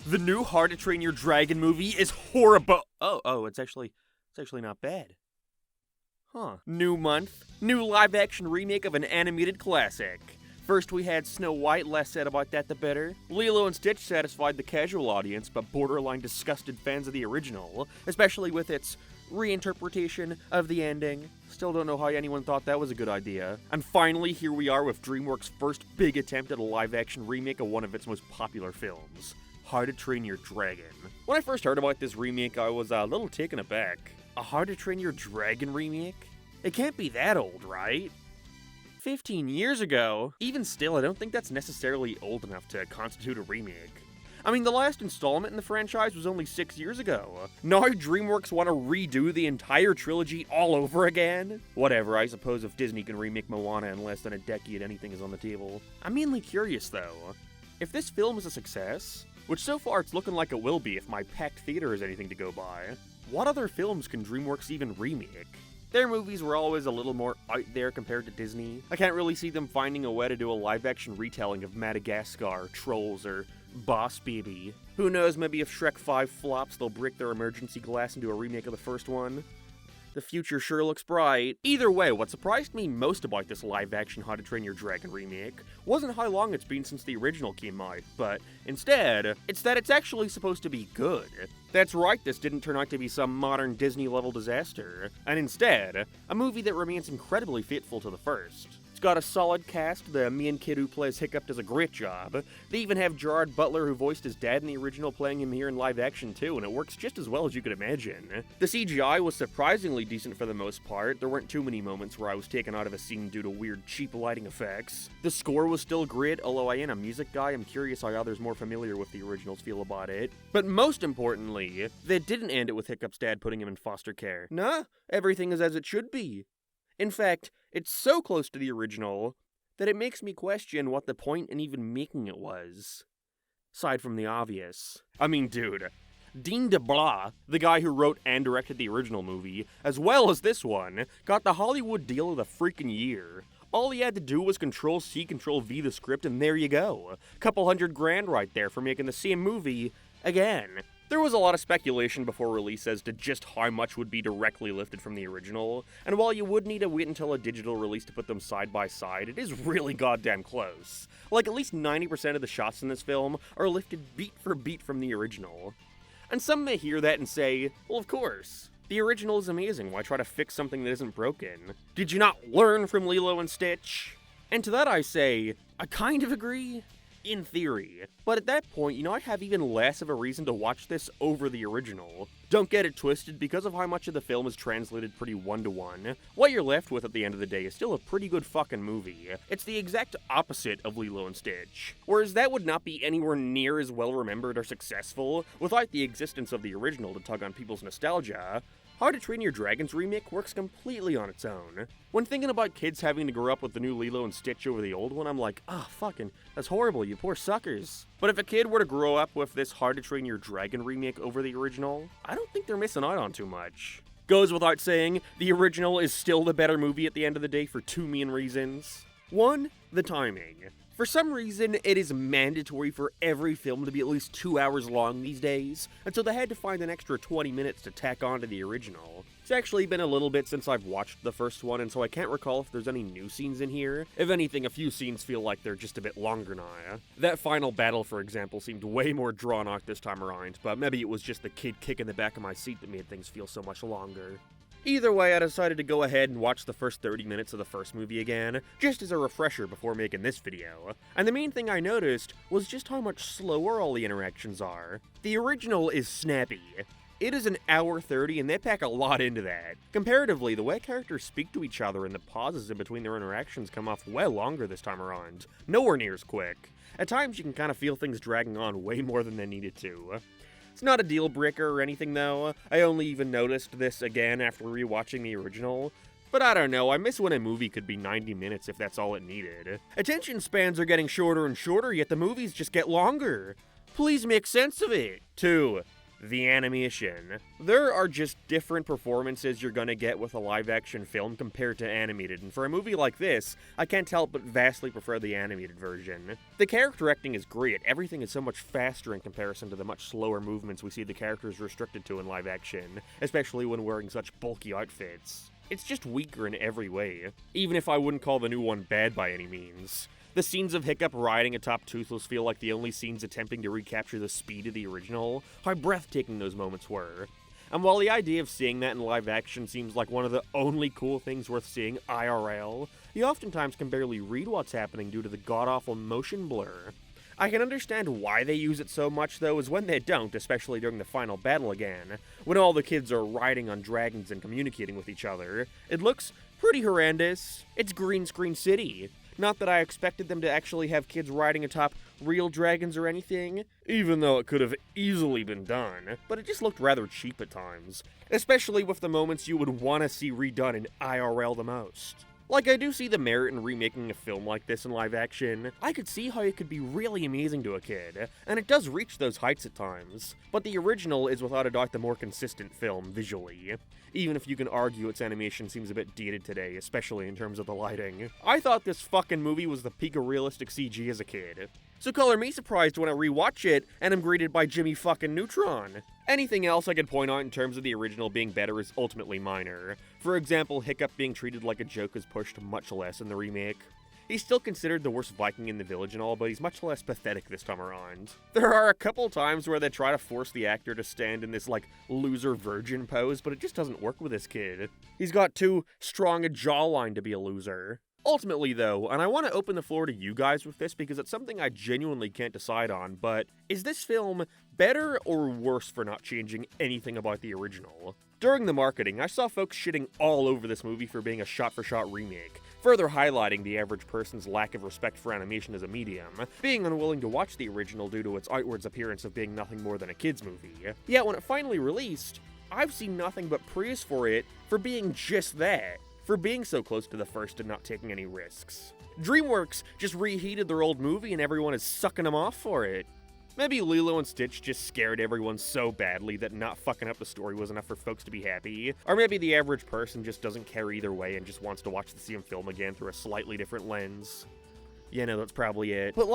The new How to Train Your Dragon movie is horrible. It's actually not bad. New month, new live-action remake of an animated classic. First we had Snow White, less said about that the better. Lilo and Stitch satisfied the casual audience, but borderline disgusted fans of the original, especially with its reinterpretation of the ending. Still don't know how anyone thought that was a good idea. And finally, here we are with DreamWorks' first big attempt at a live-action remake of one of its most popular films, How to Train Your Dragon. When I first heard about this remake, I was a little taken aback. A How to Train Your Dragon remake? It can't be that old, right? 15 years ago? Even still, I don't think that's necessarily old enough to constitute a remake. I mean, the last installment in the franchise was only 6 years ago. Now DreamWorks want to redo the entire trilogy all over again? Whatever, I suppose if Disney can remake Moana in less than a decade, anything is on the table. I'm mainly curious though. If this film is a success, which so far it's looking like it will be if my packed theater is anything to go by, what other films can DreamWorks even remake? Their movies were always a little more out there compared to Disney. I can't really see them finding a way to do a live-action retelling of Madagascar, Trolls, or Boss Baby. Who knows, maybe if Shrek 5 flops, they'll break their emergency glass and do a remake of the first one. The future sure looks bright. Either way, what surprised me most about this live-action How to Train Your Dragon remake wasn't how long it's been since the original came out, but instead, it's that it's actually supposed to be good. That's right, this didn't turn out to be some modern Disney-level disaster, and instead, a movie that remains incredibly faithful to the first. It's got a solid cast, the main kid who plays Hiccup does a great job. They even have Gerard Butler, who voiced his dad in the original, playing him here in live action too, and it works just as well as you could imagine. The CGI was surprisingly decent for the most part. There weren't too many moments where I was taken out of a scene due to weird, cheap lighting effects. The score was still great, although I am a music guy, I'm curious how others more familiar with the originals feel about it. But most importantly, they didn't end it with Hiccup's dad putting him in foster care. Nah, everything is as it should be. In fact, it's so close to the original that it makes me question what the point in even making it was. Aside from the obvious. I mean, dude, Dean DeBlah, the guy who wrote and directed the original movie, as well as this one, got the Hollywood deal of the freaking year. All he had to do was Control-C, Control-V the script, and there you go. Couple $100,000 right there for making the same movie again. There was a lot of speculation before release as to just how much would be directly lifted from the original, and while you would need to wait until a digital release to put them side by side, it is really goddamn close. Like, at least 90% of the shots in this film are lifted beat for beat from the original. And some may hear that and say, well, of course. The original is amazing, why try to fix something that isn't broken? Did you not learn from Lilo and Stitch? And to that I say, I kind of agree. In theory. But at that point, I'd have even less of a reason to watch this over the original. Don't get it twisted, because of how much of the film is translated pretty one-to-one, what you're left with at the end of the day is still a pretty good fucking movie. It's the exact opposite of Lilo and Stitch. Whereas that would not be anywhere near as well remembered or successful without the existence of the original to tug on people's nostalgia, How to Train Your Dragon's remake works completely on its own. When thinking about kids having to grow up with the new Lilo and Stitch over the old one, I'm like, fucking, that's horrible, you poor suckers. But if a kid were to grow up with this How to Train Your Dragon remake over the original, I don't think they're missing out on too much. Goes without saying, the original is still the better movie at the end of the day for two main reasons. One, the timing. For some reason, it is mandatory for every film to be at least 2 hours long these days, and so they had to find an extra 20 minutes to tack on to the original. It's actually been a little bit since I've watched the first one, and so I can't recall if there's any new scenes in here. If anything, a few scenes feel like they're just a bit longer now. That final battle, for example, seemed way more drawn out this time around, but maybe it was just the kid kicking the back of my seat that made things feel so much longer. Either way, I decided to go ahead and watch the first 30 minutes of the first movie again, just as a refresher before making this video. And the main thing I noticed was just how much slower all the interactions are. The original is snappy. It is an hour 30 and they pack a lot into that. Comparatively, the way characters speak to each other and the pauses in between their interactions come off way longer this time around. Nowhere near as quick. At times you can kind of feel things dragging on way more than they needed to. It's not a deal breaker or anything though. I only even noticed this again after rewatching the original. But I don't know, I miss when a movie could be 90 minutes if that's all it needed. Attention spans are getting shorter and shorter, yet the movies just get longer. Please make sense of it. 2. The animation. There are just different performances you're gonna get with a live-action film compared to animated, and for a movie like this, I can't help but vastly prefer the animated version. The character acting is great, everything is so much faster in comparison to the much slower movements we see the characters restricted to in live-action, especially when wearing such bulky outfits. It's just weaker in every way, even if I wouldn't call the new one bad by any means. The scenes of Hiccup riding atop Toothless feel like the only scenes attempting to recapture the speed of the original, how breathtaking those moments were. And while the idea of seeing that in live action seems like one of the only cool things worth seeing IRL, you oftentimes can barely read what's happening due to the god-awful motion blur. I can understand why they use it so much though, is when they don't, especially during the final battle again, when all the kids are riding on dragons and communicating with each other. It looks pretty horrendous. It's green screen city. Not that I expected them to actually have kids riding atop real dragons or anything, even though it could have easily been done, but it just looked rather cheap at times, especially with the moments you would want to see redone in IRL the most. Like, I do see the merit in remaking a film like this in live action. I could see how it could be really amazing to a kid, and it does reach those heights at times, but the original is without a doubt the more consistent film visually, even if you can argue its animation seems a bit dated today, especially in terms of the lighting. I thought this fucking movie was the peak of realistic CG as a kid. So color me surprised when I rewatch it and am greeted by Jimmy fucking Neutron. Anything else I could point out in terms of the original being better is ultimately minor. For example, Hiccup being treated like a joke is pushed much less in the remake. He's still considered the worst Viking in the village and all, but he's much less pathetic this time around. There are a couple times where they try to force the actor to stand in this, loser virgin pose, but it just doesn't work with this kid. He's got too strong a jawline to be a loser. Ultimately, though, and I want to open the floor to you guys with this because it's something I genuinely can't decide on, but is this film better or worse for not changing anything about the original? During the marketing, I saw folks shitting all over this movie for being a shot-for-shot remake, further highlighting the average person's lack of respect for animation as a medium, being unwilling to watch the original due to its outwards appearance of being nothing more than a kid's movie. Yet when it finally released, I've seen nothing but praise for it for being just that. For being so close to the first and not taking any risks. DreamWorks just reheated their old movie and everyone is sucking them off for it. Maybe Lilo and Stitch just scared everyone so badly that not fucking up the story was enough for folks to be happy. Or maybe the average person just doesn't care either way and just wants to watch the same film again through a slightly different lens. Yeah, no, that's probably it. But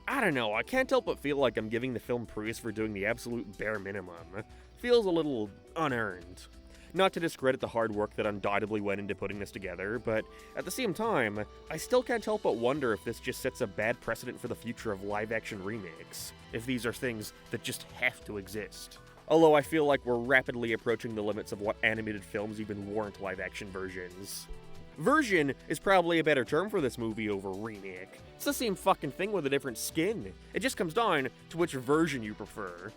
I don't know, I can't help but feel like I'm giving the film praise for doing the absolute bare minimum. Feels a little unearned. Not to discredit the hard work that undoubtedly went into putting this together, but at the same time, I still can't help but wonder if this just sets a bad precedent for the future of live-action remakes, if these are things that just have to exist. Although I feel like we're rapidly approaching the limits of what animated films even warrant live-action versions. Version is probably a better term for this movie over remake. It's the same fucking thing with a different skin. It just comes down to which version you prefer.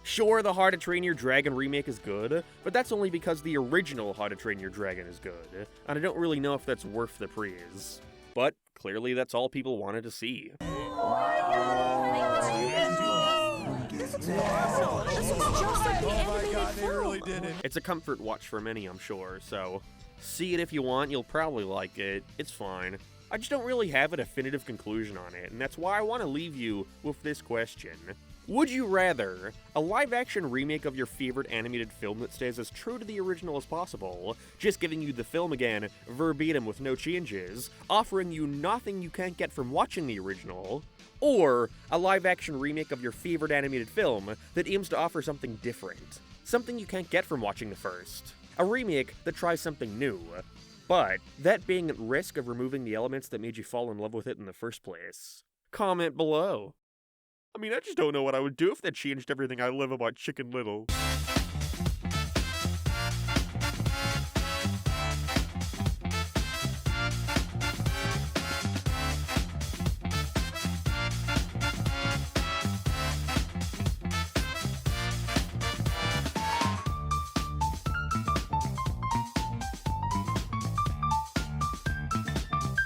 Sure, the How to Train Your Dragon remake is good, but that's only because the original How to Train Your Dragon is good, and I don't really know if that's worth the praise. But clearly that's all people wanted to see. It's a comfort watch for many, I'm sure, so see it if you want, you'll probably like it, it's fine. I just don't really have a definitive conclusion on it, and that's why I want to leave you with this question. Would you rather a live-action remake of your favorite animated film that stays as true to the original as possible, just giving you the film again, verbatim with no changes, offering you nothing you can't get from watching the original, or a live-action remake of your favorite animated film that aims to offer something different, something you can't get from watching the first, a remake that tries something new, but that being at risk of removing the elements that made you fall in love with it in the first place? Comment below. I just don't know what I would do if that changed everything I live about Chicken Little.